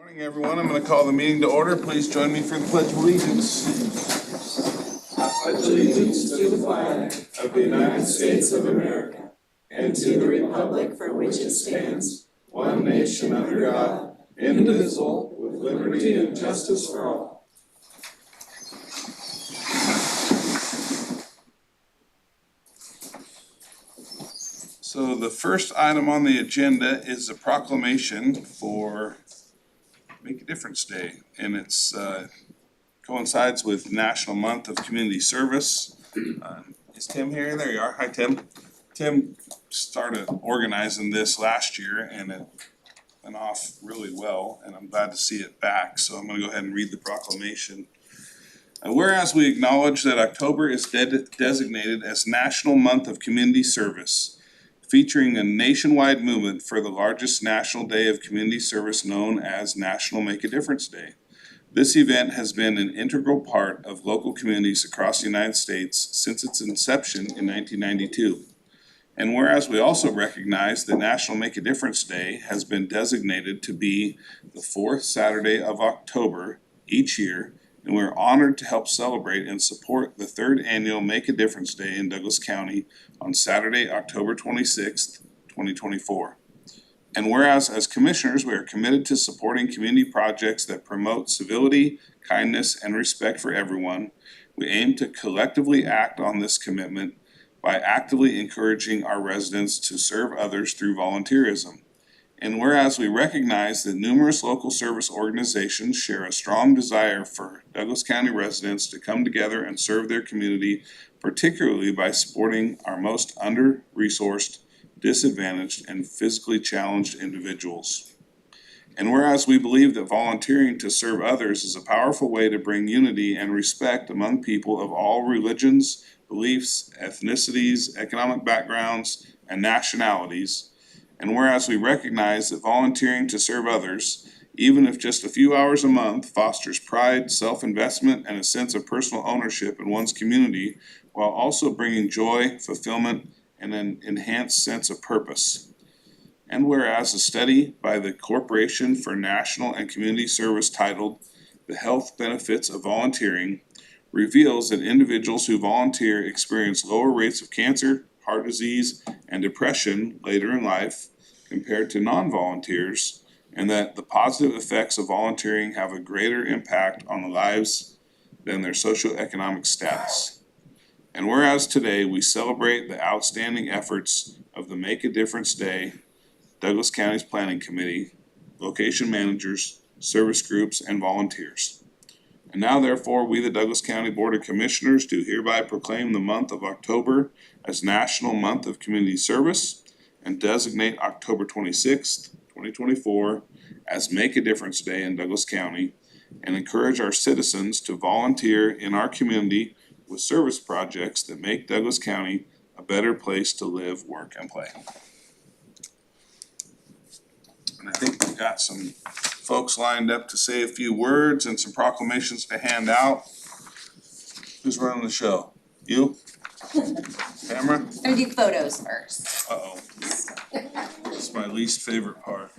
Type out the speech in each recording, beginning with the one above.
Morning, everyone. I'm going to call the meeting to order. Please join me for the Pledge of Allegiance. I pledge allegiance to the flag of the United States of America and to the republic for which it stands, one nation under God, indivisible, with liberty and justice for all. So the first item on the agenda is a proclamation for Make a Difference Day, and it's coincides with National Month of Community Service. Is Tim here? There you are. Hi, Tim. Tim started organizing this last year and it went off really well, and I'm glad to see it back. So I'm gonna go ahead and read the proclamation. Whereas we acknowledge that October is designated as National Month of Community Service, featuring a nationwide movement for the largest national day of community service known as National Make a Difference Day. This event has been an integral part of local communities across the United States since its inception in 1992. And whereas we also recognize that National Make a Difference Day has been designated to be the fourth Saturday of October each year, and we're honored to help celebrate and support the third annual Make a Difference Day in Douglas County on Saturday, October 26th, 2024. And whereas as commissioners, we are committed to supporting community projects that promote civility, kindness, and respect for everyone, we aim to collectively act on this commitment by actively encouraging our residents to serve others through volunteerism. And whereas we recognize that numerous local service organizations share a strong desire for Douglas County residents to come together and serve their community, particularly by supporting our most under-resourced, disadvantaged, and physically challenged individuals. And whereas we believe that volunteering to serve others is a powerful way to bring unity and respect among people of all religions, beliefs, ethnicities, economic backgrounds, and nationalities. And whereas we recognize that volunteering to serve others, even if just a few hours a month, fosters pride, self-investment, and a sense of personal ownership in one's community, while also bringing joy, fulfillment, and an enhanced sense of purpose. And whereas a study by the Corporation for National and Community Service titled "The Health Benefits of Volunteering" reveals that individuals who volunteer experience lower rates of cancer, heart disease, and depression later in life compared to non-volunteers, and that the positive effects of volunteering have a greater impact on the lives than their socioeconomic status. And whereas today we celebrate the outstanding efforts of the Make a Difference Day, Douglas County's Planning Committee, location managers, service groups, and volunteers. And now therefore, we the Douglas County Board of Commissioners do hereby proclaim the month of October as National Month of Community Service and designate October 26th, 2024 as Make a Difference Day in Douglas County, and encourage our citizens to volunteer in our community with service projects that make Douglas County a better place to live, work, and play. And I think we've got some folks lined up to say a few words and some proclamations to hand out. Who's running the show? You? Camera? I'm gonna do photos first. Uh-oh. It's my least favorite part.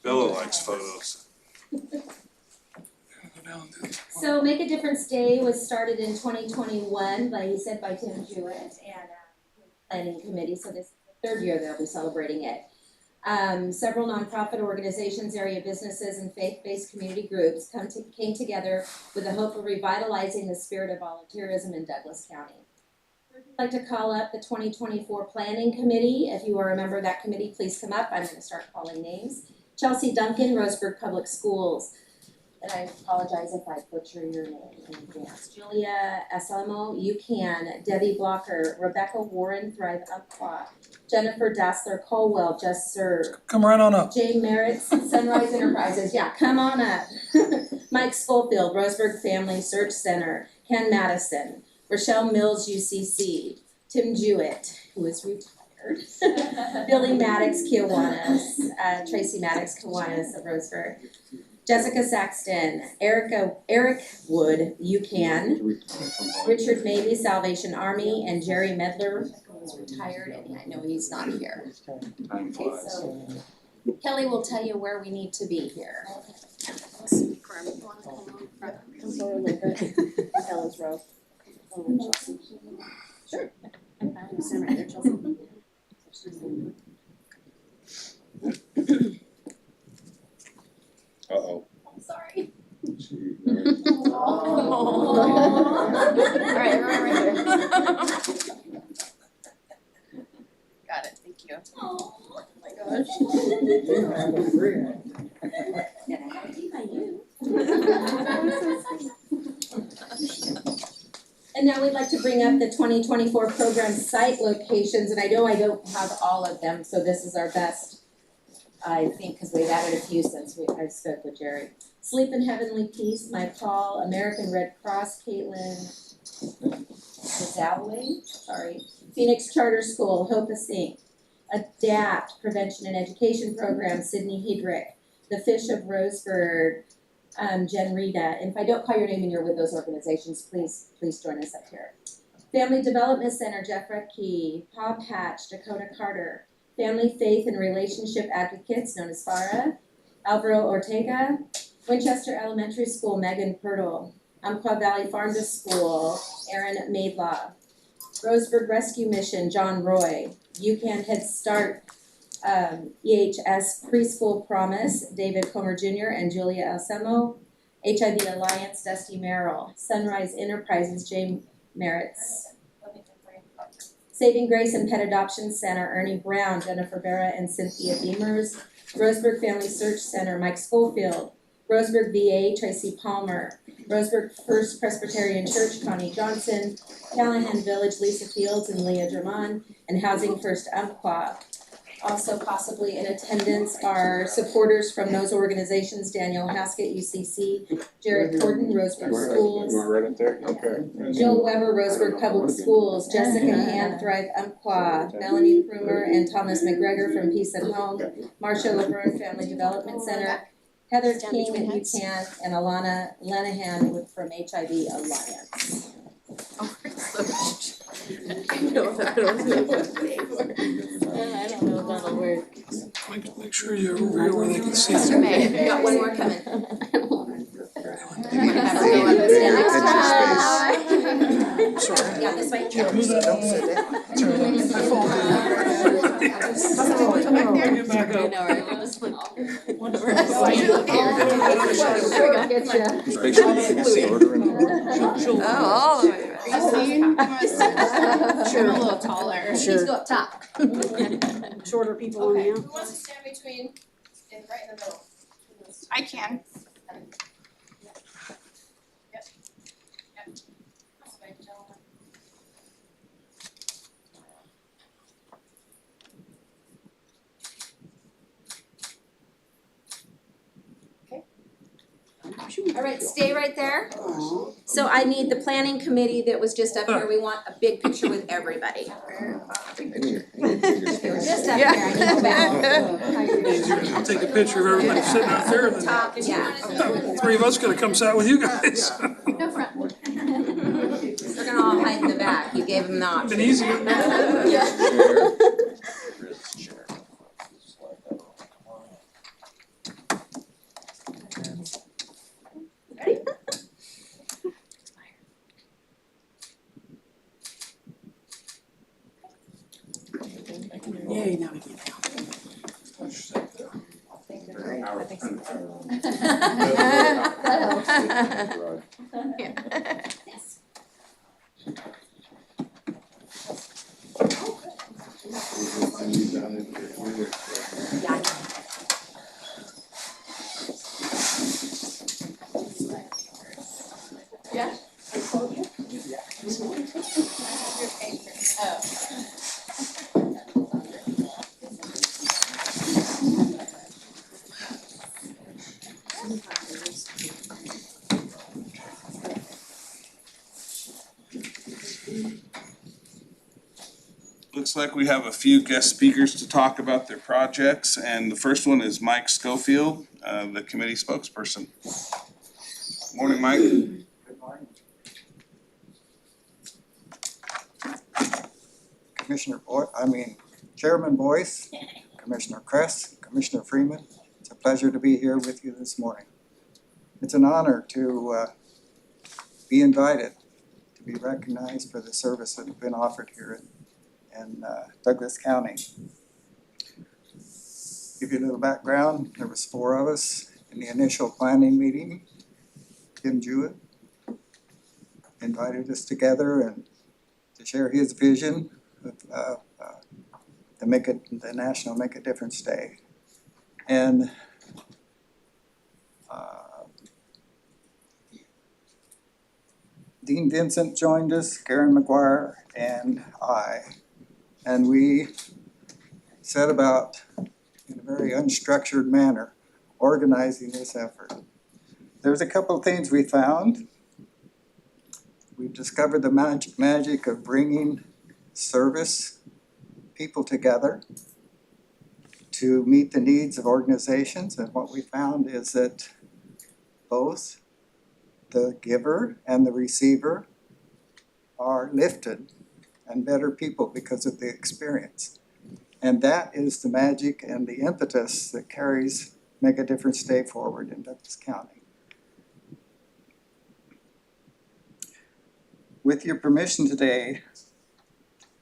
Bella likes photos. So Make a Difference Day was started in 2021 by Tim Jewett and Planning Committee, so this is the third year they'll be celebrating it. Several nonprofit organizations, area businesses, and faith-based community groups came together with the hope of revitalizing the spirit of volunteerism in Douglas County. I'd like to call up the 2024 Planning Committee. If you are a member of that committee, please come up. I'm going to start calling names. Chelsea Duncan, Roseburg Public Schools. And I apologize if I butcher your name in advance. Julia Asamo, you can. Debbie Blocker, Rebecca Warren, Thrive Upclot. Jennifer Dassler Colwell, Just Serve. Come right on up. Jay Merritt's Sunrise Enterprises, yeah, come on up. Mike Schofield, Roseburg Family Search Center. Ken Madison. Rochelle Mills, UCC. Tim Jewett, who is retired. Billy Maddox, Kiwanis. Tracy Maddox, Kiwanis of Roseburg. Jessica Saxton, Eric Wood, UCAN, Richard Mabey, Salvation Army, and Jerry Medler, who's retired, and I know he's not here. Time Okay, flies. so Kelly will tell you where we need to be here. Come forward a little bit. Ella's row. Oh, and Chelsea. Sure. I'm fine. Stand right there, Chelsea. Uh-oh. I'm sorry. All right, right there. Got it, thank you. Oh my gosh. Never had to be by you. And now we'd like to bring up the 2024 program site locations, and I know I don't have all of them, so this is our best, I think, because we've added a few since I spoke with Jerry. Sleep in Heavenly Peace, My Paul, American Red Cross, Caitlin Dowling, sorry, Phoenix Charter School, Hope Async, ADAPT, Prevention and Education Program, Sydney Hedrick, The Fish of Roseburg, Jen Rita, and if I don't call your name and you're with those organizations, please join us up here. Family Development Center, Jeff Redkey, Paw Patch, Dakota Carter, Family Faith and Relationship Advocates, known as FARA, Alvaro Ortega, Winchester Elementary School, Megan Pirtle, Umpqua Valley Farm to School, Aaron Maidlaw, Roseburg Rescue Mission, John Roy, UCAN Head Start, EHS Preschool Promise, David Comer Jr. and Julia Alcemo, HIV Alliance, Dusty Merrill, Sunrise Enterprises, Jay Merritz, Saving Grace and Pet Adoption Center, Ernie Brown, Jennifer Vera and Cynthia Beamers, Roseburg Family Search Center, Mike Schofield, Roseburg VA, Tracy Palmer, Roseburg First Presbyterian Church, Connie Johnson, Callahan Village, Lisa Fields and Leah German, and Housing First Umpqua. Also possibly in attendance are supporters from those organizations, Daniel Haskett, UCC, Jared Corden, Roseburg Schools, You want right up there? Okay. Jill Weber, Roseburg Public Schools, Jessica Hand, Thrive Umpqua, Melanie Krumer and Thomas McGregor from Peace at Home, Marcia Laverne Family Development Center, Heather King at UCAN, and Alana Lenahan from HIV Alliance. I know that, I don't know if that'll work. Make sure you're over here where they can see. Mr. May, we got one more coming. Have We're gonna have her go up and stand next to Sorry. her. Yeah, this way. Move that up. I fall down. Back I up. know, right, we'll just flip. Whatever. There we go. Just make sure you can see. Oh, all the way. Christine, you want to sit? Sure. I'm a little taller. She needs to go up top. Shorter people on Okay, the who wants to stand between, right in the middle? I can. Yep. Yep. This way, gentlemen. All right, stay right there. So I need the planning committee that was just up here. We want a big picture with everybody. If you were just up here, I need to go back. I'll take a picture of everybody sitting out there, and then Top, yeah. three of us gonna come sit with you guys. No front. We're gonna all hide in the back. You gave them the option. Been easy. Yay, now we can. Yeah. Looks like we have a few guest speakers to talk about their projects, and the first one is Mike Schofield, the committee spokesperson. Morning, Mike. Good morning. Chairman Boyce, Commissioner Kress, Commissioner Freeman. It's a pleasure to be here with you this morning. It's an honor to be invited to be recognized for the service that has been offered here in Douglas County. Give you a little background, there was 4 of us in the initial planning meeting. Tim Jewett invited us together and to share his vision of the National Make a Difference Day. And Dean Vincent joined us, Karen McGuire, and I. And we set about, in a very unstructured manner, organizing this effort. There's a couple of things we found. We discovered the magic of bringing service people together to meet the needs of organizations. And what we found is that both the giver and the receiver are lifted and better people because of the experience. And that is the magic and the impetus that carries Make a Difference Day forward in Douglas County. With your permission today,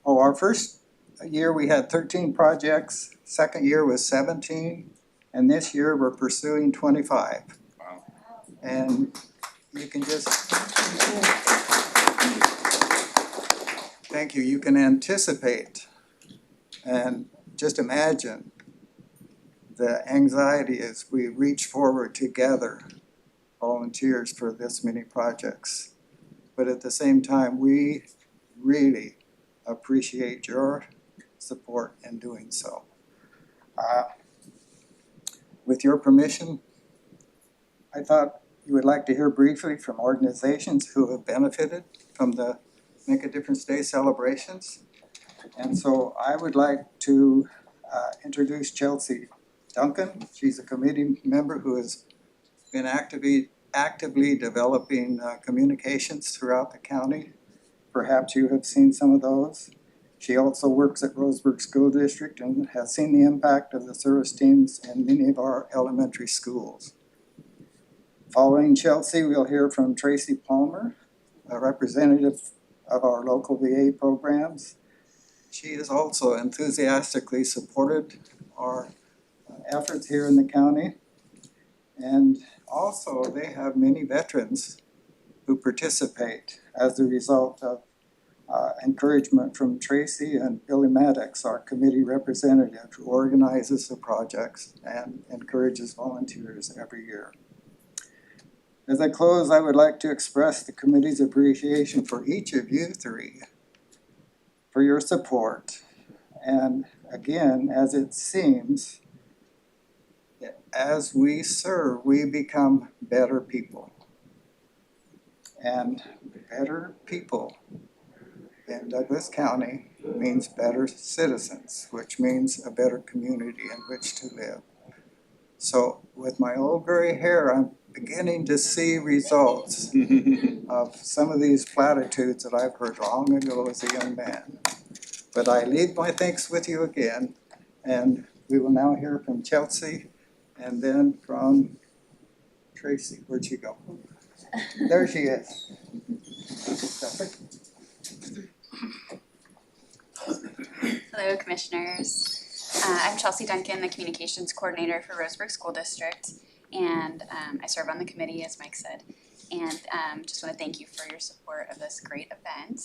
our first year we had 13 projects, second year was 17, and this year we're pursuing 25. Wow. And you can just, thank you, you can anticipate and just imagine the anxiety as we reach forward together, volunteers for this many projects. But at the same time, we really appreciate your support in doing so. With your permission, I thought you would like to hear briefly from organizations who have benefited from the Make a Difference Day celebrations. And so I would like to introduce Chelsea Duncan. She's a committee member who has been actively developing communications throughout the county. Perhaps you have seen some of those. She also works at Roseburg School District and has seen the impact of the service teams in many of our elementary schools. Following Chelsea, we'll hear from Tracy Palmer, a representative of our local VA programs. She has also enthusiastically supported our efforts here in the county. And also they have many veterans who participate as a result of encouragement from Tracy and Billy Maddox, our committee representative, who organizes the projects and encourages volunteers every year. As I close, I would like to express the committee's appreciation for each of you 3 for your support. And again, as it seems, as we serve, we become better people. And better people in Douglas County means better citizens, which means a better community in which to live. So with my old gray hair, I'm beginning to see results of some of these platitudes that I've heard long ago as a young man. But I leave my thanks with you again, and we will now hear from Chelsea and then from Tracy. Where'd she go? There she is. Hello, commissioners. I'm Chelsea Duncan, the communications coordinator for Roseburg School District, and I serve on the committee, as Mike said. And just want to thank you for your support of this great event.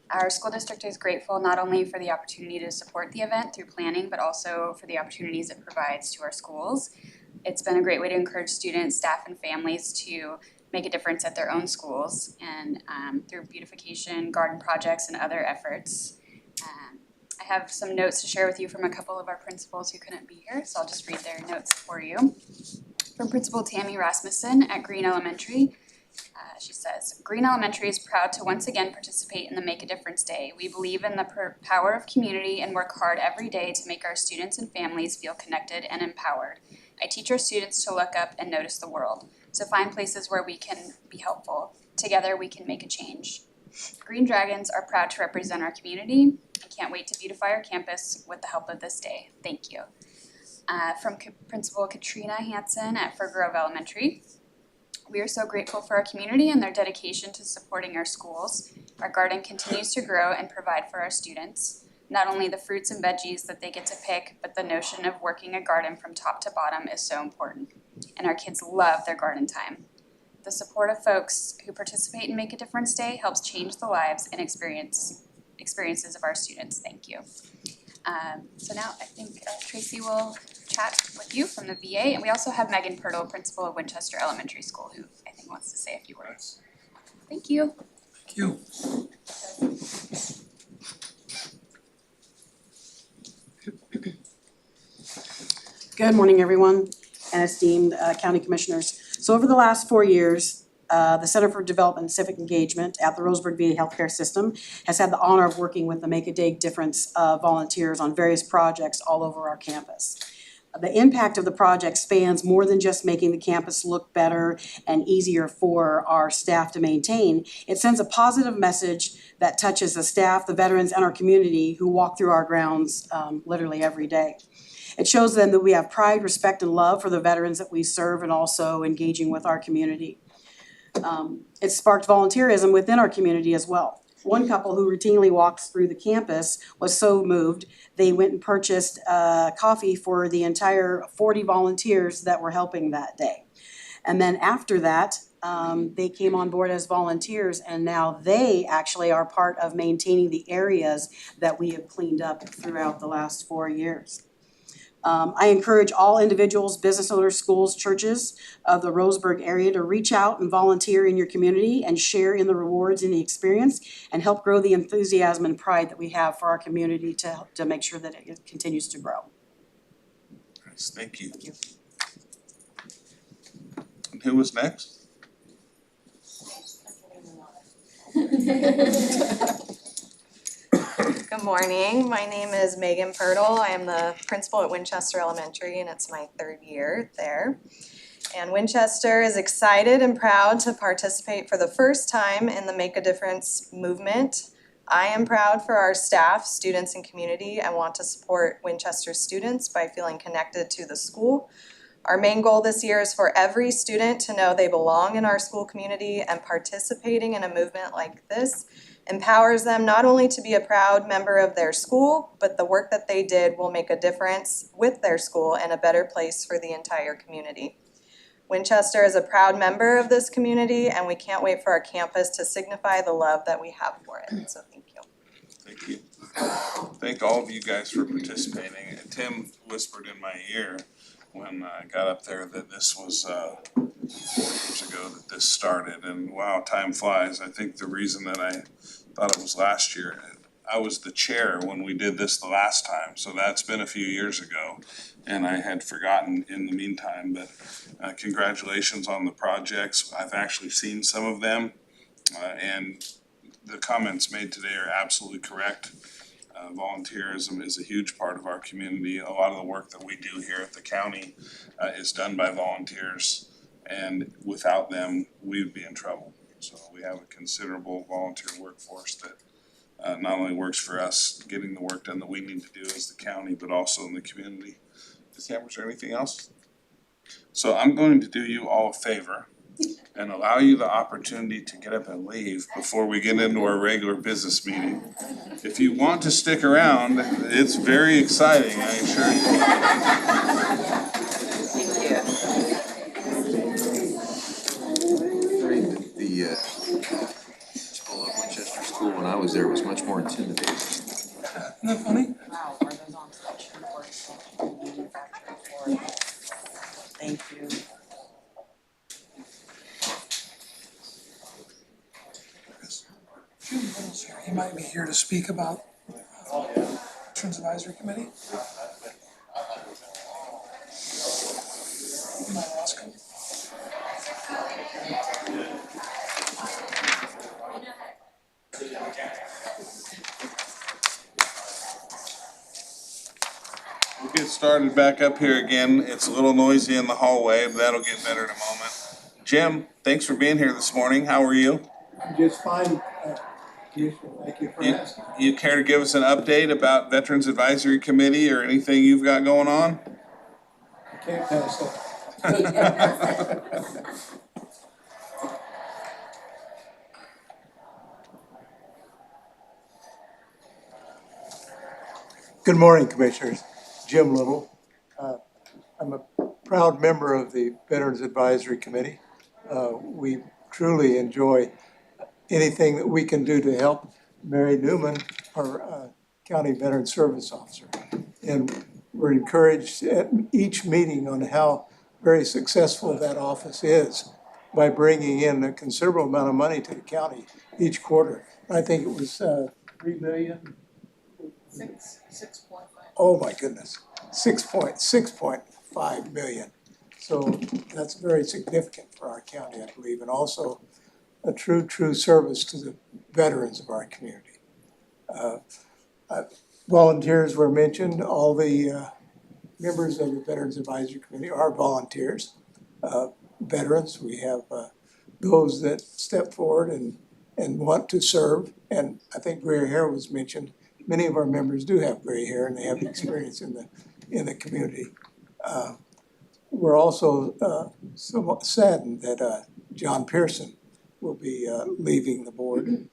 Our school district is grateful not only for the opportunity to support the event through planning, but also for the opportunities it provides to our schools. It's been a great way to encourage students, staff, and families to make a difference at their own schools, and through beautification, garden projects, and other efforts. I have some notes to share with you from a couple of our principals who couldn't be here, so I'll just read their notes for you. From Principal Tammy Rasmussen at Green Elementary, she says, Green Elementary is proud to once again participate in the Make a Difference Day. We believe in the power of community and work hard every day to make our students and families feel connected and empowered. I teach our students to look up and notice the world, so find places where we can be helpful. Together we can make a change. Green Dragons are proud to represent our community. I can't wait to beautify our campus with the help of this day. Thank you. from Principal Katrina Hansen at Fir Grove Elementary. We are so grateful for our community and their dedication to supporting our schools. Our garden continues to grow and provide for our students, not only the fruits and veggies that they get to pick, but the notion of working a garden from top to bottom is so important. And our kids love their garden time. The support of folks who participate in Make a Difference Day helps change the lives and experiences of our students. Thank you. So now I think Tracy will chat with you from the VA, and we also have Megan Pirtle, principal of Winchester Elementary School, who I think wants to say a few words. Thank you. Thank you. Good morning, everyone, and esteemed county commissioners. So over the last 4 years, the Center for Development and Civic Engagement at the Roseburg VA Healthcare System has had the honor of working with the Make a Difference volunteers on various projects all over our campus. The impact of the project spans more than just making the campus look better and easier for our staff to maintain. It sends a positive message that touches the staff, the veterans, and our community who walk through our grounds literally every day. It shows them that we have pride, respect, and love for the veterans that we serve and also engaging with our community. It sparked volunteerism within our community as well. One couple who routinely walks through the campus was so moved, they went and purchased coffee for the entire 40 volunteers that were helping that day. And then after that, they came on board as volunteers, and now they actually are part of maintaining the areas that we have cleaned up throughout the last 4 years. I encourage all individuals, business owners, schools, churches of the Roseburg area to reach out and volunteer in your community and share in the rewards and the experience and help grow the enthusiasm and pride that we have for our community to make sure that it continues to grow. Nice, thank you. Thank you. And who was next? Good morning, my name is Megan Pirtle. I am the principal at Winchester Elementary and it's my 3rd year there. And Winchester is excited and proud to participate for the first time in the Make a Difference movement. I am proud for our staff, students, and community and want to support Winchester students by feeling connected to the school. Our main goal this year is for every student to know they belong in our school community, and participating in a movement like this empowers them not only to be a proud member of their school, but the work that they did will make a difference with their school and a better place for the entire community. Winchester is a proud member of this community, and we can't wait for our campus to signify the love that we have for it. So thank you. Thank you. Thank all of you guys for participating. Tim whispered in my ear when I got up there that this was 4 years ago that this started, and wow, time flies. I think the reason that I thought it was last year, I was the chair when we did this the last time, so that's been a few years ago, and I had forgotten in the meantime, but congratulations on the projects. I've actually seen some of them, and the comments made today are absolutely correct. Volunteerism is a huge part of our community. A lot of the work that we do here at the county is done by volunteers, and without them, we would be in trouble. So we have a considerable volunteer workforce that not only works for us getting the work done that we need to do as the county, but also in the community. Sam, is there anything else? So I'm going to do you all a favor and allow you the opportunity to get up and leave before we get into our regular business meeting. If you want to stick around, it's very exciting, I assure you. The principal of Winchester School when I was there was much more intimidating. Isn't that funny? Wow, are those on section or manufacturing for? Thank you. Jim Little's here. He might be here to speak about Veterans Advisory Committee. You might ask him. We'll get started back up here again. It's a little noisy in the hallway, but that'll get better in a moment. Jim, thanks for being here this morning. How are you? Just fine. Thank you for asking. You care to give us an update about Veterans Advisory Committee or anything you've got going on? Can't pass that. Good morning, Commissioners. Jim Little. I'm a proud member of the Veterans Advisory Committee. We truly enjoy anything that we can do to help Mary Newman, our County Veteran Service Officer. And we're encouraged at each meeting on how very successful that office is by bringing in a considerable amount of money to the county each quarter. I think it was 3 million. 6.5. Oh, my goodness, 6.5 million. So that's very significant for our county, I believe, and also a true service to the veterans of our community. Volunteers were mentioned. All the members of the Veterans Advisory Committee are volunteers. Veterans, we have those that step forward and want to serve. And I think gray hair was mentioned. Many of our members do have gray hair and they have experience in the community. We're also somewhat saddened that John Pearson will be leaving the board.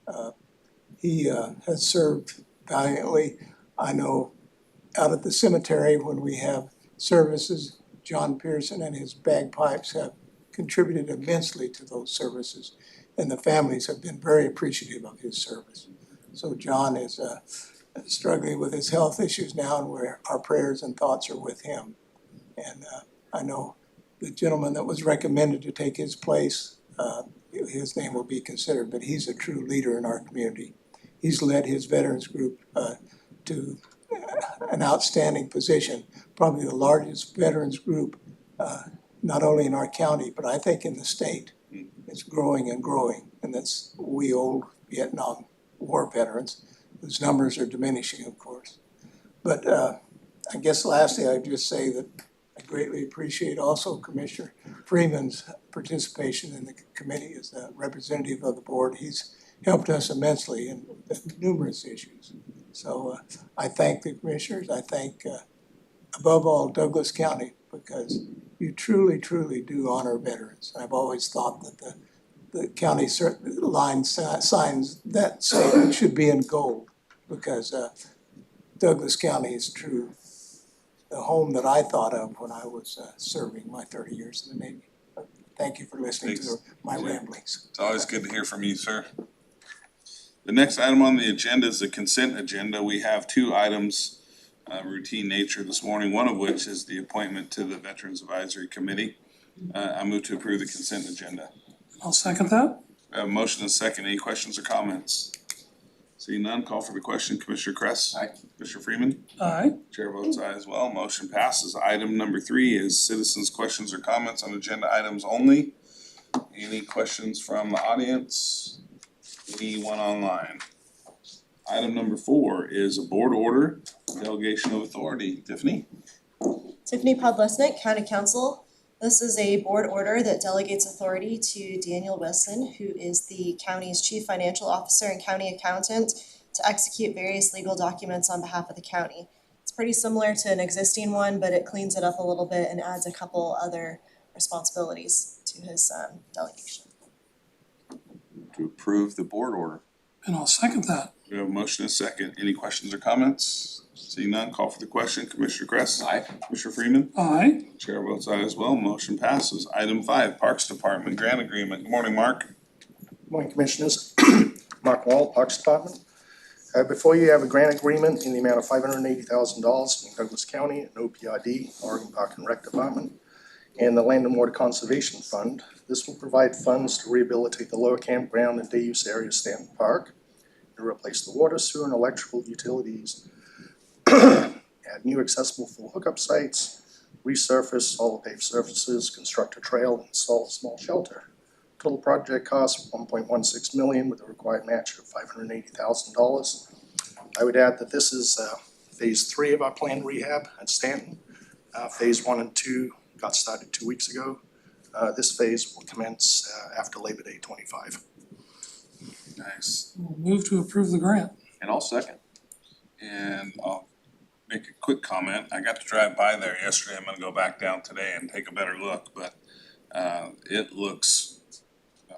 He has served valiantly. I know out at the cemetery when we have services, John Pearson and his bagpipes have contributed immensely to those services, and the families have been very appreciative of his service. So John is struggling with his health issues now, and our prayers and thoughts are with him. And I know the gentleman that was recommended to take his place, his name will be considered, but he's a true leader in our community. He's led his veterans group to an outstanding position, probably the largest veterans group, not only in our county, but I think in the state. It's growing and growing, and that's we old Vietnam War veterans, whose numbers are diminishing, of course. But I guess lastly, I'd just say that I greatly appreciate also Commissioner Freeman's participation in the committee as a representative of the board. He's helped us immensely in numerous issues. So I thank the commissioners. I thank, above all, Douglas County, because you truly do honor veterans. I've always thought that the county line signs that say it should be in gold, because Douglas County is true the home that I thought of when I was serving my 30 years in the Navy. Thank you for listening to my ramblings. It's always good to hear from you, sir. The next item on the agenda is the consent agenda. We have two items, routine nature this morning, one of which is the appointment to the Veterans Advisory Committee. I move to approve the consent agenda. I'll second that. We have a motion and a second. Any questions or comments? Seeing none, call for the question. Commissioner Kress? Aye. Commissioner Freeman? Aye. Chair votes aye as well. Motion passes. Item number 3 is citizens' questions or comments on agenda items only. Any questions from the audience? Anyone online? Item number 4 is a board order, delegation of authority. Tiffany? Tiffany Podlesnik, County Council. This is a board order that delegates authority to Daniel Wesson, who is the county's chief financial officer and county accountant, to execute various legal documents on behalf of the county. It's pretty similar to an existing one, but it cleans it up a little bit and adds a couple other responsibilities to his delegation. To approve the board order. And I'll second that. We have a motion and a second. Any questions or comments? Seeing none, call for the question. Commissioner Kress? Aye. Commissioner Freeman? Aye. Chair votes aye as well. Motion passes. Item 5, Parks Department Grant Agreement. Good morning, Mark. Good morning, Commissioners. Mark Wall, Parks Department. Before you have a grant agreement in the amount of $580,000 from Douglas County and OPRD, Oregon Park and Rec Department, and the Land and Water Conservation Fund. This will provide funds to rehabilitate the lower campground and day use area of Stanton Park, and replace the water, sewer, and electrical utilities, add new accessible full hookup sites, resurface all the paved surfaces, construct a trail, and install a small shelter. Total project cost $1.16 million with a required match of $580,000. I would add that this is phase 3 of our planned rehab at Stanton. Phase 1 and 2 got started 2 weeks ago. This phase will commence after Labor Day 25. Nice. We'll move to approve the grant. And I'll second. And make a quick comment. I got to drive by there yesterday. I'm gonna go back down today and take a better look, but it looks,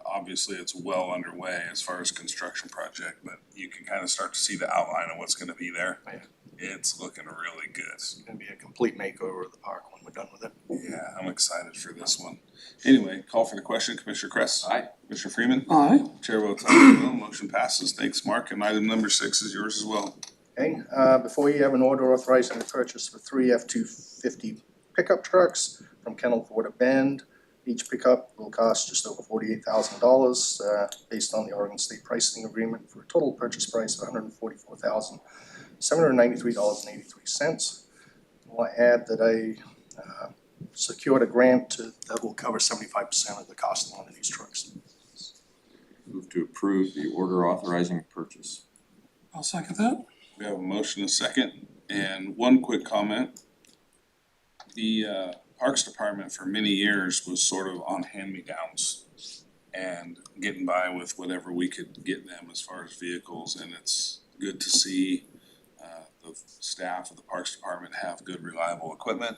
obviously it's well underway as far as construction project, but you can kind of start to see the outline of what's gonna be there. Yeah. It's looking really good. It's gonna be a complete makeover of the park when we're done with it. Yeah, I'm excited for this one. Anyway, call for the question, Commissioner Kress. Aye. Commissioner Freeman. Aye. Chair votes aye as well, motion passes. Thanks, Mark, and item number 6 is yours as well. Okay, before you have an order authorizing the purchase of 3 F-250 pickup trucks from Kennel Ford Bend. Each pickup will cost just over $48,000, based on the Oregon State Pricing Agreement for a total purchase price of $144,793.83. I want to add that I secured a grant that will cover 75% of the cost of one of these trucks. Move to approve the order authorizing purchase. I'll second that. We have a motion, a second, and one quick comment. The Parks Department for many years was sort of on hand-me-downs and getting by with whatever we could get them as far as vehicles, and it's good to see the staff of the Parks Department have good, reliable equipment.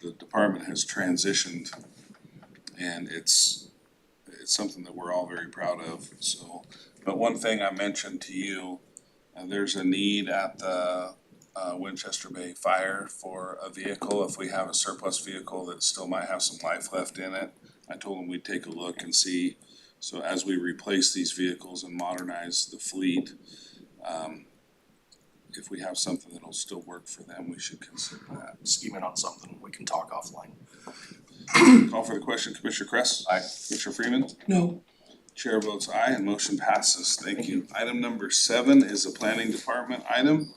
The department has transitioned, and it's something that we're all very proud of, so. But one thing I mentioned to you, there's a need at the Winchester Bay Fire for a vehicle. If we have a surplus vehicle that still might have some life left in it, I told them we'd take a look and see. So as we replace these vehicles and modernize the fleet, if we have something that'll still work for them, we should consider that. Scheming on something, we can talk offline. Call for the question, Commissioner Kress. Aye. Commissioner Freeman. No. Chair votes aye and motion passes. Thank you. Item number 7 is a planning department item.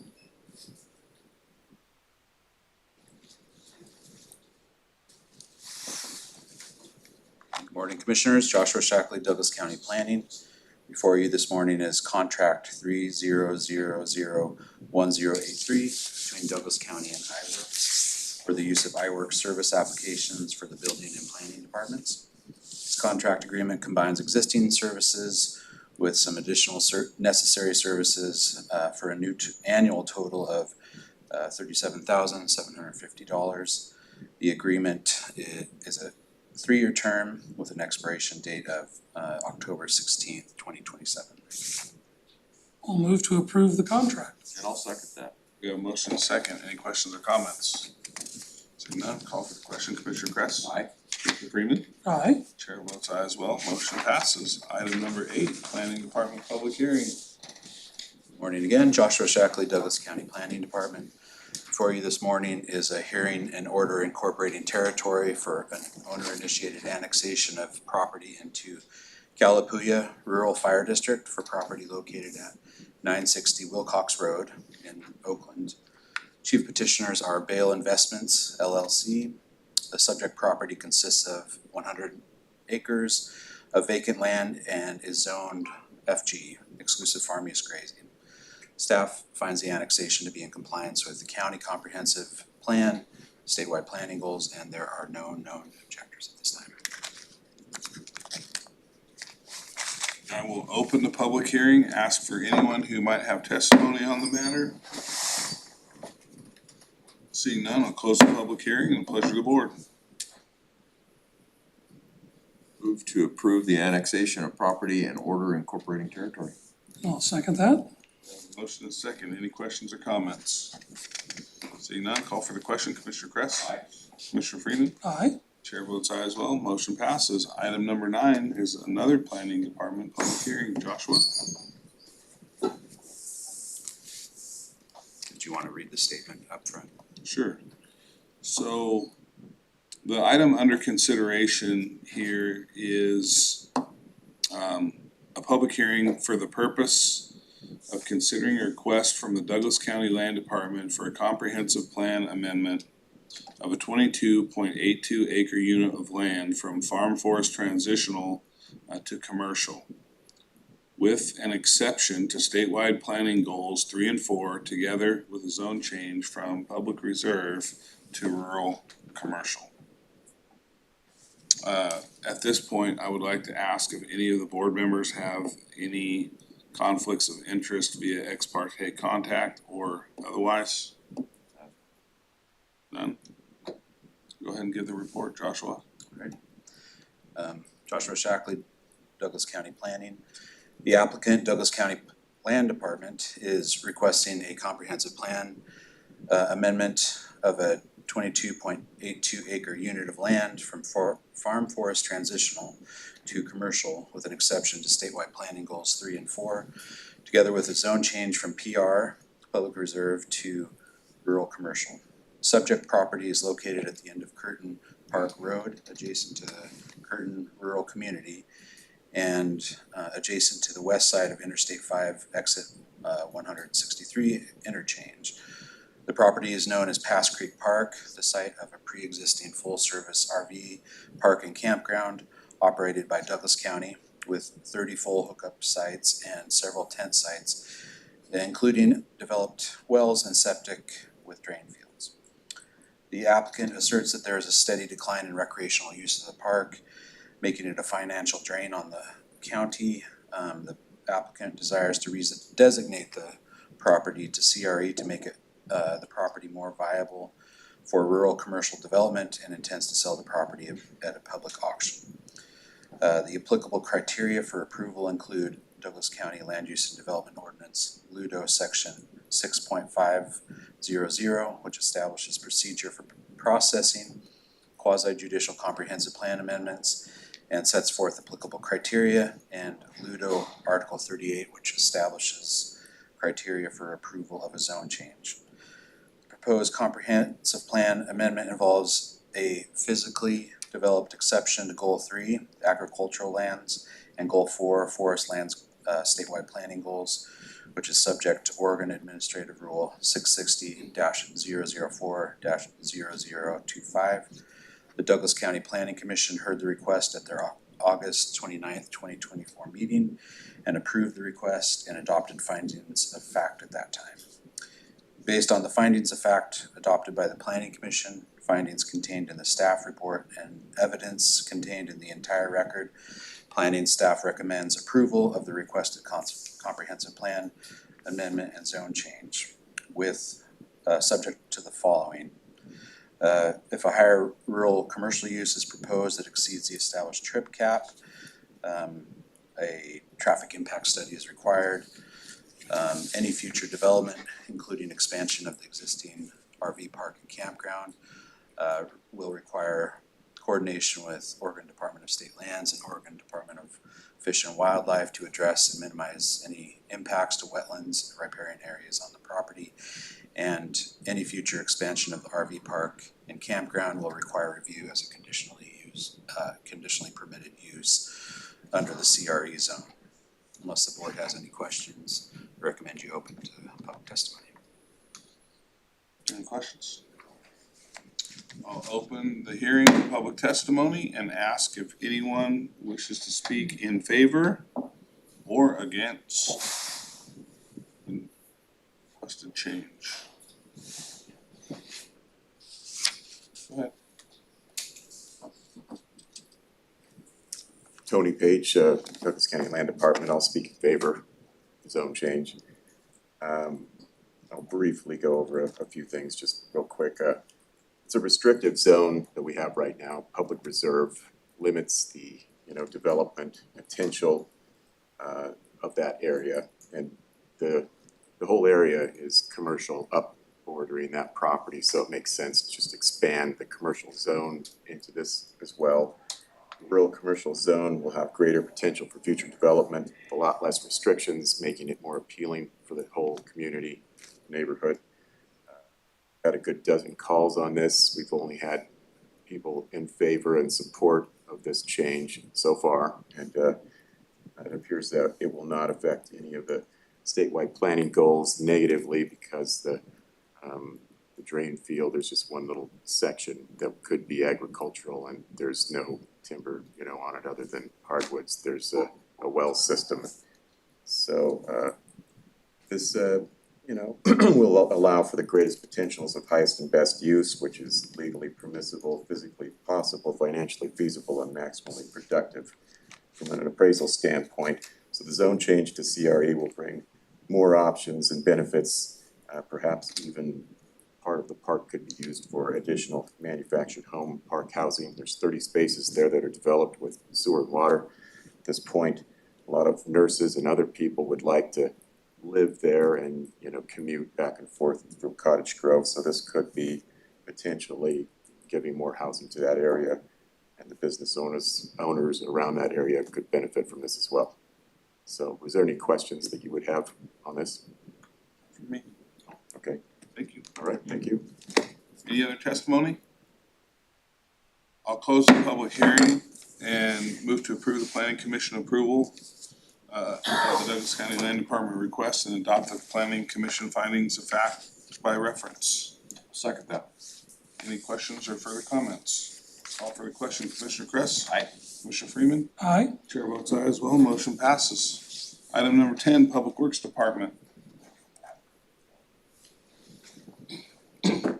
Good morning, Commissioners. Joshua Shackley, Douglas County Planning. Before you this morning is contract 30001083 between Douglas County and iWorks for the use of iWorks service applications for the building and planning departments. This contract agreement combines existing services with some additional necessary services for a new annual total of $37,750. The agreement is a 3-year term with an expiration date of October 16th, 2027. I'll move to approve the contract. And I'll second that. We have a motion and a second. Any questions or comments? Seeing none, call for the question. Commissioner Kress. Aye. Commissioner Freeman. Aye. Chair votes aye as well. Motion passes. Item number 8, Planning Department public hearing. Morning again, Joshua Shackley, Douglas County Planning Department. Before you this morning is a hearing and order incorporating territory for an owner-initiated annexation of property into Calapooya Rural Fire District for property located at 960 Wilcox Road in Oakland. Chief petitioners are Bale Investments LLC. The subject property consists of 100 acres of vacant land and is zoned FG, exclusive farm use grazing. Staff finds the annexation to be in compliance with the county comprehensive plan, statewide planning goals, and there are no known objectors at this time. I will open the public hearing, ask for anyone who might have testimony on the matter. Seeing none, I'll close the public hearing and pleasure of the board. Move to approve the annexation of property and order incorporating territory. I'll second that. Motion is second. Any questions or comments? Seeing none, call for the question. Commissioner Kress. Aye. Commissioner Freeman. Aye. Chair votes aye as well. Motion passes. Item number 9 is another planning department public hearing. Joshua. Did you want to read the statement up front? Sure. So the item under consideration here is a public hearing for the purpose of considering a request from the Douglas County Land Department for a comprehensive plan amendment of a 22.82 acre unit of land from farm forest transitional to commercial, with an exception to statewide planning goals 3 and 4, together with a zone change from public reserve to rural commercial. At this point, I would like to ask if any of the board members have any conflicts of interest via ex parte contact or otherwise? None? Go ahead and give the report, Joshua. Joshua Shackley, Douglas County Planning. The applicant, Douglas County Land Department, is requesting a comprehensive plan amendment of a 22.82 acre unit of land from farm forest transitional to commercial, with an exception to statewide planning goals 3 and 4, together with a zone change from PR, public reserve, to rural commercial. Subject property is located at the end of Curtin Park Road, adjacent to the Curtin rural community, and adjacent to the west side of Interstate 5 exit 163 interchange. The property is known as Pass Creek Park, the site of a pre-existing full-service RV park and campground operated by Douglas County, with 30 full hookup sites and several tent sites, including developed wells and septic with drain fields. The applicant asserts that there is a steady decline in recreational use of the park, making it a financial drain on the county. The applicant desires to designate the property to CRE to make it the property more viable for rural commercial development, and intends to sell the property at a public auction. The applicable criteria for approval include Douglas County Land Use and Development Ordinance, LUDO Section 6.500, which establishes procedure for processing quasi-judicial comprehensive plan amendments and sets forth applicable criteria, and LUDO Article 38, which establishes criteria for approval of a zone change. The proposed comprehensive plan amendment involves a physically developed exception to Goal 3, agricultural lands, and Goal 4, forest lands statewide planning goals, which is subject to Oregon Administrative Rule 660-004-0025. The Douglas County Planning Commission heard the request at their August 29th, 2024 meeting and approved the request and adopted findings of fact at that time. Based on the findings of fact adopted by the Planning Commission, findings contained in the staff report, and evidence contained in the entire record, planning staff recommends approval of the requested comprehensive plan amendment and zone change, with subject to the following. If a higher rural commercial use is proposed that exceeds the established trip cap, a traffic impact study is required. Any future development, including expansion of the existing RV park and campground, will require coordination with Oregon Department of State Lands and Oregon Department of Fish and Wildlife to address and minimize any impacts to wetlands and riparian areas on the property. And any future expansion of the RV park and campground will require review as a conditionally permitted use under the CRE zone. Unless the board has any questions, I recommend you open to public testimony. Any questions? I'll open the hearing for public testimony and ask if anyone wishes to speak in favor or against requested change. Go ahead. Tony Page, Douglas County Land Department. I'll speak in favor of the zone change. I'll briefly go over a few things just real quick. It's a restrictive zone that we have right now. Public reserve limits the development potential of that area, and the whole area is commercial up bordering that property, so it makes sense to just expand the commercial zone into this as well. The rural commercial zone will have greater potential for future development, with a lot less restrictions, making it more appealing for the whole community, neighborhood. Had a good dozen calls on this. We've only had people in favor and support of this change so far, and it appears that it will not affect any of the statewide planning goals negatively, because the drain field, there's just one little section that could be agricultural, and there's no timber on it other than hardwoods. There's a well system, so this will allow for the greatest potentials of highest and best use, which is legally permissible, physically possible, financially feasible, and maximally productive from an appraisal standpoint. So So the zone change to CRE will bring more options and benefits, perhaps even part of the park could be used for additional manufactured home park housing. There's 30 spaces there that are developed with sewer and water. At this point, a lot of nurses and other people would like to live there and, you know, commute back and forth from Cottage Grove. So this could be potentially giving more housing to that area. And the business owners around that area could benefit from this as well. So was there any questions that you would have on this? For me. Okay, Thank you. all right, thank you. Any other testimony? I'll close the public hearing and move to approve the planning commission approval of the Douglas County Land Department request and adopt the planning commission findings of fact by reference. Second that. Any questions or further comments? Call for the question, Commissioner Kress? Aye. Commissioner Freeman? Aye. Chair votes aye as well, motion passes. Item number 10, Public Works Department. Good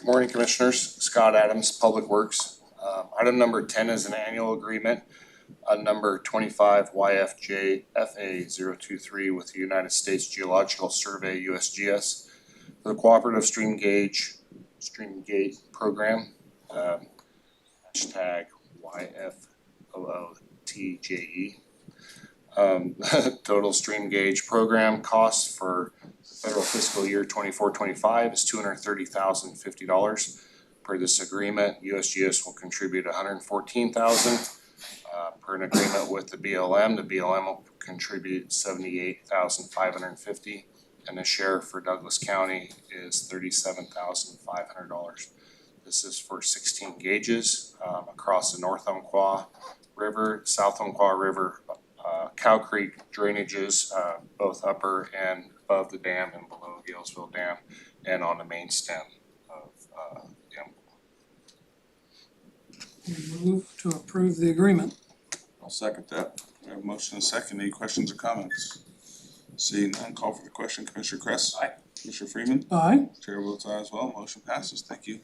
morning, Commissioners. Scott Adams, Public Works. Item number 10 is an annual agreement on number 25 YFJ FA 023 with the United States Geological Survey USGS for the Cooperative Stream Gate Program, hashtag YFOOTJE. Total stream gauge program costs for federal fiscal year 24-25 is $230,050. Per this agreement, USGS will contribute $114,000. Per an agreement with the BLM will contribute $78,550, and the share for Douglas County is $37,500. This is for 16 gauges across the North Umpqua River, South Umpqua River, Cow Creek drainages, both upper and above the dam and below Galesville Dam, and on the main stem of the Umpqua. Move to approve the agreement. I'll second that. We have a motion and a second. Any questions or comments? Seeing none, call for the question. Commissioner Kress? Aye. Commissioner Freeman? Aye. Chair votes aye as well. Motion passes. Thank you.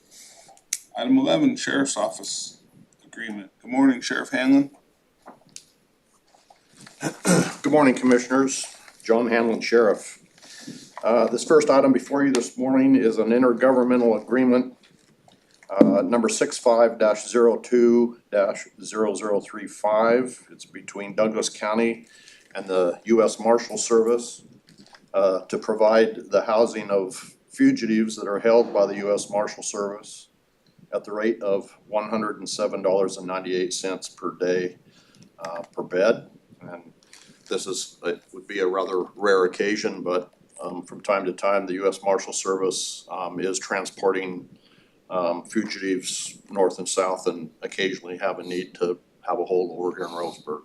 Item 11, Sheriff's Office Agreement. Good morning, Sheriff Hanlon. Good morning, Commissioners. John Hanlon, Sheriff. This first item before you this morning is an intergovernmental agreement, number 65-02-0035. It's between Douglas County and the U.S. Marshal Service to provide the housing of fugitives that are held by the U.S. Marshal Service at the rate of $107.98 per day per bed. And this it would be a rather rare occasion, but from time to time, the U.S. Marshal Service is transporting fugitives north and south, and occasionally have a need to have a holdover here in Roseburg.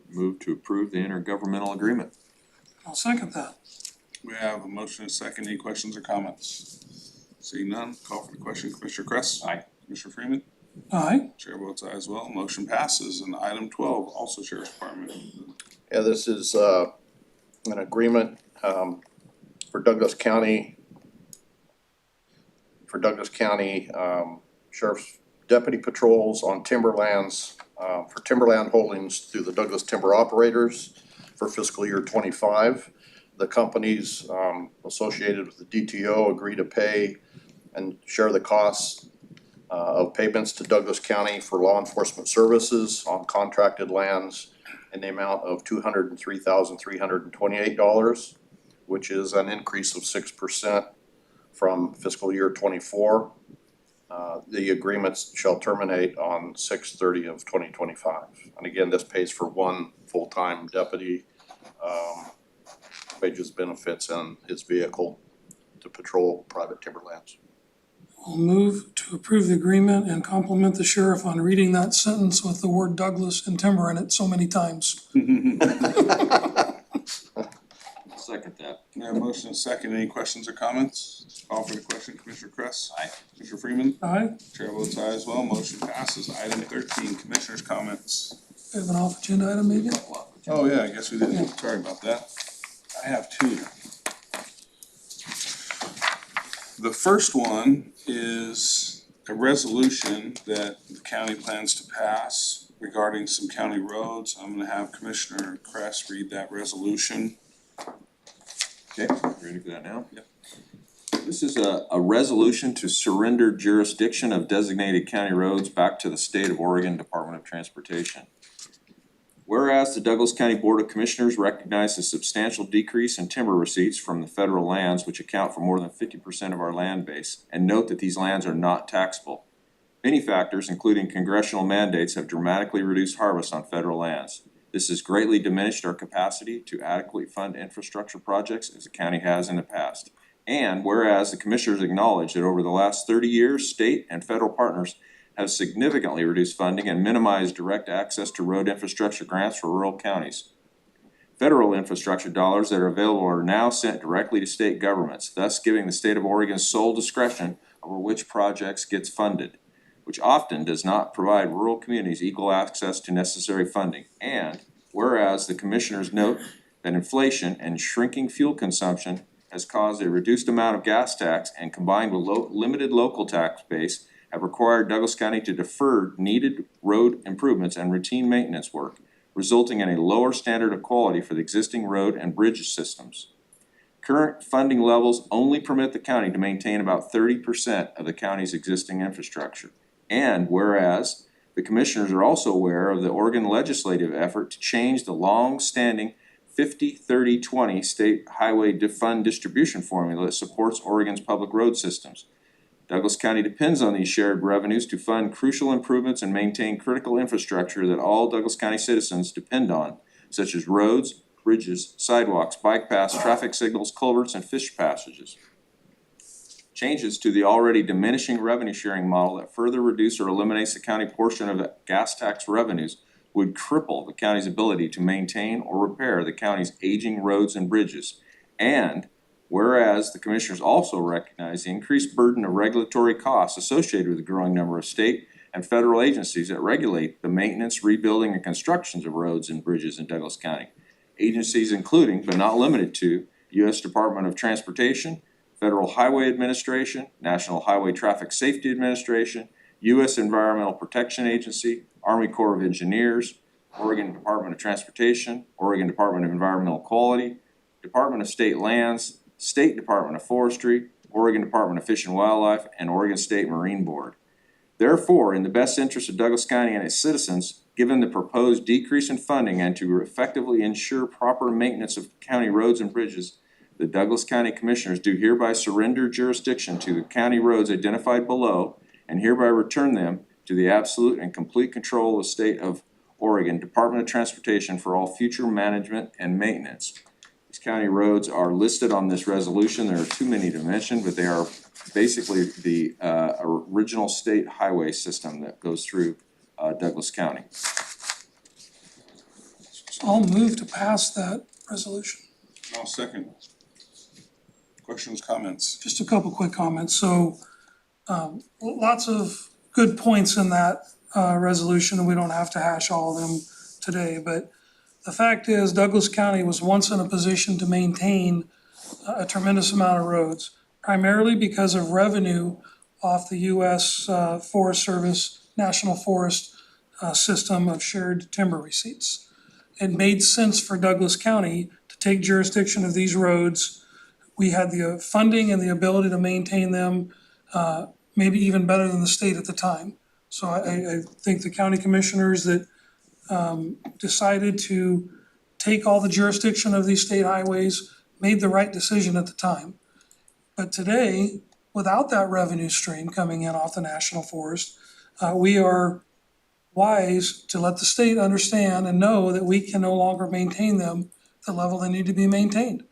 Move to approve the intergovernmental agreement. I'll second that. We have a motion and a second. Any questions or comments? Seeing none, call for the question. Commissioner Kress? Aye. Commissioner Freeman? Aye. Chair votes aye as well. Motion passes. And item 12, also Sheriff's Department. Yeah, this is an agreement for Douglas County Sheriff's Deputy Patrols on timberlands for timberland holdings through the Douglas Timber Operators for fiscal year 25. The companies associated with the DTO agree to pay and share the costs of payments to Douglas County for law enforcement services on contracted lands in the amount of $203,328, which is an increase of 6% from fiscal year 24. The agreements shall terminate on 6/30 of 2025. And again, this pays for one full-time deputy, wages, benefits, and his vehicle to patrol private timberlands. I'll move to approve the agreement and compliment the sheriff on reading that sentence with the word Douglas and timber in it so many times. Second that. We have a motion and a second. Any questions or comments? Call for the question. Commissioner Kress? Aye. Commissioner Freeman? Aye. Chair votes aye as well. Motion passes. Item 13, Commissioners' comments. We have an off agenda item maybe? Oh, yeah, I guess we did. Sorry about that. I have two. The first one is a resolution that the county plans to pass regarding some county roads. I'm gonna have Commissioner Kress read that resolution. Okay, ready for that now? Yep. This is a resolution to surrender jurisdiction of designated county roads back to the State of Oregon Department of Transportation. Whereas the Douglas County Board of Commissioners recognized a substantial decrease in timber receipts from the federal lands, which account for more than 50% of our land base, and note that these lands are not taxable. Many factors, including congressional mandates, have dramatically reduced harvest on federal lands. This has greatly diminished our capacity to adequately fund infrastructure projects as the county has in the past. And whereas the commissioners acknowledge that over the last 30 years, state and federal partners have significantly reduced funding and minimized direct access to road infrastructure grants for rural counties. Federal infrastructure dollars that are available are now sent directly to state governments, thus giving the state of Oregon sole discretion over which projects gets funded, which often does not provide rural communities equal access to necessary funding. And whereas the commissioners note that inflation and shrinking fuel consumption has caused a reduced amount of gas tax and combined with limited local tax base have required Douglas County to defer needed road improvements and routine maintenance work, resulting in a lower standard of quality for the existing road and bridge systems. Current funding levels only permit the county to maintain about 30% of the county's existing infrastructure. And whereas the commissioners are also aware of the Oregon legislative effort to change the long-standing 50-30-20 state highway fund distribution formula that supports Oregon's public road systems. Douglas County depends on these shared revenues to fund crucial improvements and maintain critical infrastructure that all Douglas County citizens depend on, such as roads, bridges, sidewalks, bike paths, traffic signals, culverts, and fish passages. Changes to the already diminishing revenue sharing model that further reduce or eliminates the county portion of the gas tax revenues would cripple the county's ability to maintain or repair the county's aging roads and bridges. And whereas the commissioners also recognize the increased burden of regulatory costs associated with the growing number of state and federal agencies that regulate the maintenance, rebuilding, and constructions of roads and bridges in Douglas County. Agencies including, but not limited to, U.S. Department of Transportation, Federal Highway Administration, National Highway Traffic Safety Administration, U.S. Environmental Protection Agency, Army Corps of Engineers, Oregon Department of Transportation, Oregon Department of Environmental Quality, Department of State Lands, State Department of Forestry, Oregon Department of Fish and Wildlife, and Oregon State Marine Board. Therefore, in the best interest of Douglas County and its citizens, given the proposed decrease in funding and to effectively ensure proper maintenance of county roads and bridges, the Douglas County Commissioners do hereby surrender jurisdiction to the county roads identified below and hereby return them to the absolute and complete control of the State of Oregon Department of Transportation for all future management and maintenance. These county roads are listed on this resolution. There are too many to mention, but they are basically the original state highway system that goes through Douglas County. I'll move to pass that resolution. I'll second. Questions, comments? Just a couple quick comments. So lots of good points in that resolution, and we don't have to hash all of them today. But the fact is, Douglas County was once in a position to maintain a tremendous amount of roads, primarily because of revenue off the U.S. Forest Service National Forest system of shared timber receipts. It made sense for Douglas County to take jurisdiction of these roads. We had the funding and the ability to maintain them, maybe even better than the state at the time. So I think the county commissioners that decided to take all the jurisdiction of these state highways made the right decision at the time. But today, without that revenue stream coming in off the national forest, we are wise to let the state understand and know that we can no longer maintain them at the level they need to be maintained.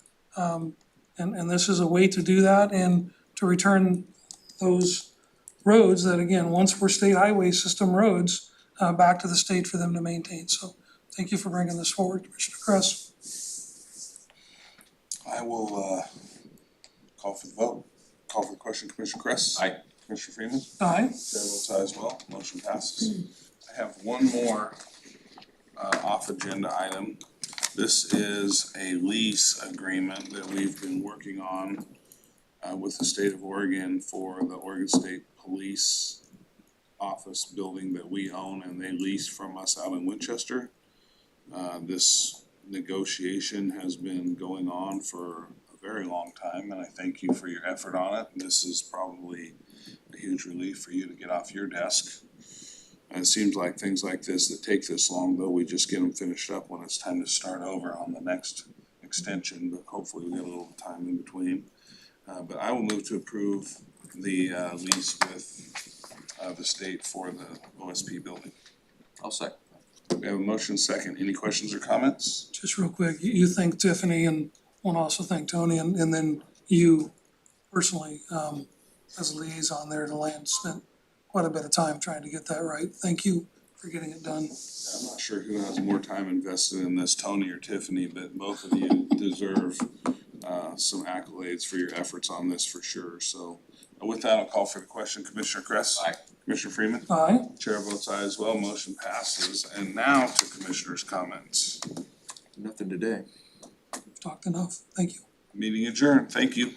And this is a way to do that and to return those roads that, again, once were state highway system roads, back to the state for them to maintain. So thank you for bringing this forward, Commissioner Kress. I will call for the vote. Call for the question, Commissioner Kress. Aye. Commissioner Freeman. Aye. Chair votes aye as well. Motion passes. I have one more off agenda item. This is a lease agreement that we've been working on with the state of Oregon for the Oregon State Police office building that we own and they lease from us out in Winchester. This negotiation has been going on for a very long time, and I thank you for your effort on it. This is probably a huge relief for you to get off your desk. And it seems like things like this that take this long, though, we just get them finished up when it's time to start over on the next extension, but hopefully we get a little time in between. But I will move to approve the lease with the state for the OSP building. I'll second. We have a motion second. Any questions or comments? Just real quick, you thank Tiffany and want to also thank Tony and then you personally, as a liaison there to land, spent quite a bit of time trying to get that right. Thank you for getting it done. I'm not sure who has more time invested in this, Tony or Tiffany, but both of you deserve some accolades for your efforts on this for sure. So with that, I'll call for the question. Commissioner Kress? Aye. Commissioner Freeman? Aye. Chair votes aye as well. Motion passes. And now to commissioners' comments. Nothing today. We've talked enough. Thank you. Meeting adjourned. Thank you.